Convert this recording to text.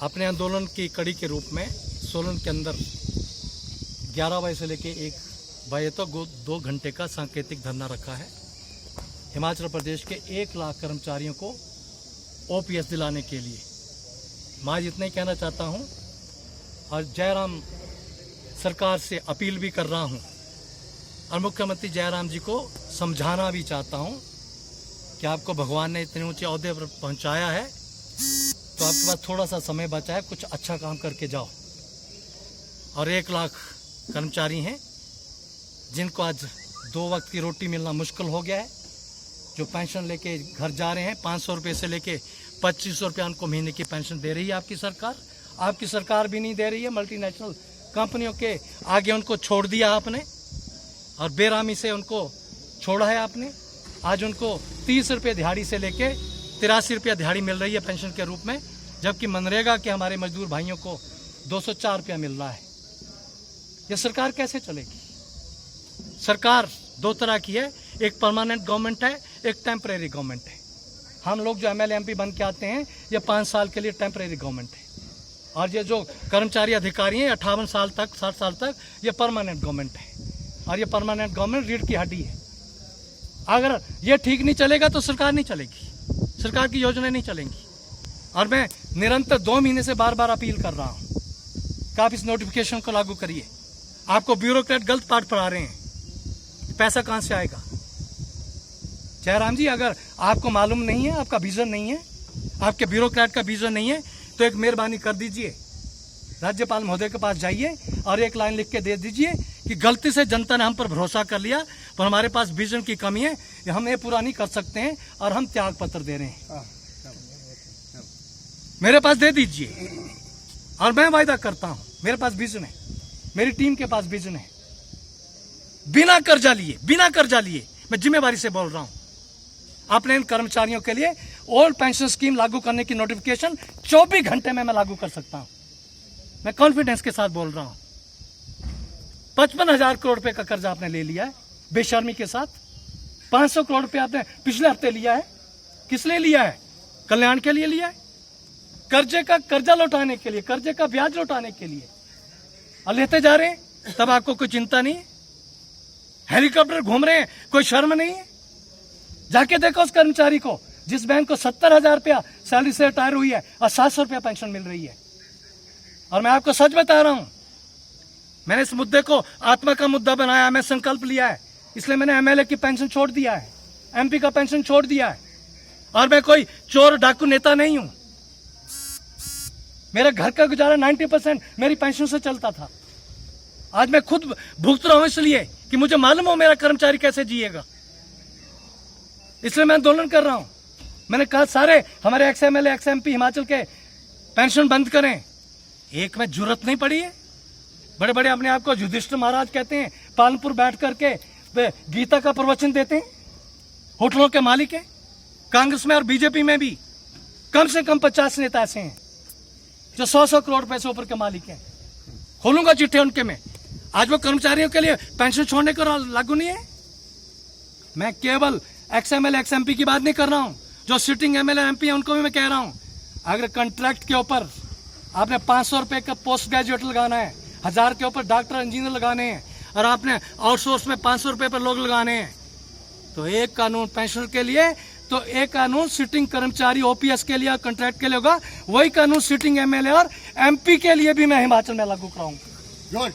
अपने आंदोलन की कड़ी के रूप में सोलन के अंदर 11 बजे से लेकर 1 बजे तक 2 घंटे का सांकेतिक धरना रखा है। हिमाचल प्रदेश के 1 लाख कर्मचारियों को ओपीएस दिलाने के लिए। मैं आज इतना ही कहना चाहता हूं और जयराम सरकार से अपील भी कर रहा हूं और मुख्यमंत्री जयराम जी को समझाना भी चाहता हूं कि आपको भगवान ने इतने ऊंचे ओहदे पर पहुंचाया है तो आपके पास थोड़ा सा समय बचा है, कुछ अच्छा काम करके जाओ। और 1 लाख कर्मचारी हैं जिनको आज 2 वक्त की रोटी मिलना मुश्किल हो गया है, जो पेंशन लेके घर जा रहे हैं। 500 रुपये से लेके 2500 रुपये उनको महीने की पेंशन दे रही है आपकी सरकार। आपकी सरकार भी नहीं दे रही है, मल्टीनेशनल कंपनियों के आगे उनको छोड़ दिया आपने और बेरामी से उनको छोड़ा है आपने। आज उनको 30 रुपये दिहाड़ी से लेके 83 रुपया दिहाड़ी मिल रही है पेंशन के रूप में, जबकि मनरेगा के हमारे मजदूर भाइयों को 204 रुपया मिल रहा है। ये सरकार कैसे चलेगी? सरकार 2 तरह की है, एक परमानेंट गवर्नमेंट है, एक टेम्परेरी गवर्नमेंट है। हम लोग जो एमएलए एमपी बन के आते हैं ये 5 साल के लिए टेम्परेरी गवर्नमेंट है और ये जो कर्मचारी अधिकारी हैं 58 साल तक 60 साल तक ये परमानेंट गवर्नमेंट है। और ये परमानेंट गवर्नमेंट रीढ़ की हड्डी है। अगर ये ठीक नहीं चलेगा तो सरकार नहीं चलेगी, सरकार की योजनाएं नहीं चलेंगी। और मैं निरंतर 2 महीने से बार बार अपील कर रहा हूं कि आप इस नोटिफिकेशन को लागू करिए। आपको ब्यूरोक्रेट गलत पाठ पढ़ा रहे हैं, पैसा कहां से आएगा? जयराम जी, अगर आपको मालूम नहीं है, आपका विजन नहीं है, आपके ब्यूरोक्रेट का विजन नहीं है, तो एक मेहरबानी कर दीजिए, राज्यपाल महोदय के पास जाइए और एक लाइन लिख के दे दीजिए कि गलती से जनता ने हम पर भरोसा कर लिया, पर हमारे पास विजन की कमी है, हम ये पूरा नहीं कर सकते हैं और हम त्याग पत्र दे रहे हैं। मेरे पास दे दीजिए और मैं वायदा करता हूं मेरे पास विजन है, मेरी टीम के पास विजन है। बिना कर्जा लिए मैं जिम्मेवारी से बोल रहा हूं, आपने इन कर्मचारियों के लिए ओल्ड पेंशन स्कीम लागू करने की नोटिफिकेशन 24 घंटे में मैं लागू कर सकता हूं। मैं कॉन्फिडेंस के साथ बोल रहा हूं। 55,000 करोड़ रुपए का कर्जा आपने ले लिया है बेशर्मी के साथ। 500 करोड़ रुपए आपने पिछले हफ्ते लिया है। किस लिए लिया है? कल्याण के लिए लिया है, कर्जा लौटाने के लिए, कर्जे का ब्याज लौटाने के लिए। और लेते जा रहे हैं, तब आपको कोई चिंता नहीं है। हेलीकॉप्टर घूम रहे हैं, कोई शर्म नहीं है। जाके देखो उस कर्मचारी को जिस बैंक को 70,000 रुपया सैलरी से रिटायर हुई है और 700 रुपया पेंशन मिल रही है। और मैं आपको सच बता रहा हूं, मैंने इस मुद्दे को आत्मा का मुद्दा बनाया, मैं संकल्प लिया है, इसलिए मैंने एमएलए की पेंशन छोड़ दिया है, एमपी का पेंशन छोड़ दिया है। और मैं कोई चोर डाकू नेता नहीं हूं। मेरे घर का गुजारा 90% मेरी पेंशन से चलता था। आज मैं खुद भुगत रहा हूं इसलिए कि मुझे मालूम हो मेरा कर्मचारी कैसे जिएगा, इसलिए मैं आंदोलन कर रहा हूं। मैंने कहा सारे हमारे ex MLA x MP Himachal के पेंशन बंद करें। एक में जरूरत नहीं पड़ी है। बड़े बड़े अपने आप को युधिष्ठिर महाराज कहते हैं, पालनपुर बैठ करके वे गीता का प्रवचन देते हैं। होटलों के मालिक हैं। कांग्रेस में और बीजेपी में भी कम से कम 50 नेता ऐसे हैं जो 100-100 करोड़ रुपए से ऊपर के मालिक हैं। खोलूंगा चिट्ठे उनके में। आज वो कर्मचारियों के लिए पेंशन छोड़ने को लागू नहीं है। मैं केवल एक्स एमएलए एक्स एमपी की बात नहीं कर रहा हूं, जो सिटिंग एमएलए एमपी है उनको भी मैं कह रहा हूं। अगर कॉन्ट्रैक्ट के ऊपर आपने 500 रुपए का पोस्ट ग्रेजुएट लगाना है, 1000 के ऊपर डॉक्टर इंजीनियर लगाने हैं और आपने आउटसोर्स में 500 रुपए पर लोग लगाने हैं, तो एक कानून पेंशन के लिए, तो एक कानून सिटिंग कर्मचारी ओपीएस के लिए, कॉन्ट्रैक्ट के लिए होगा। वही कानून सिटिंग एमएलए और एमपी के लिए भी मैं हिमाचल में लागू कराऊंगा।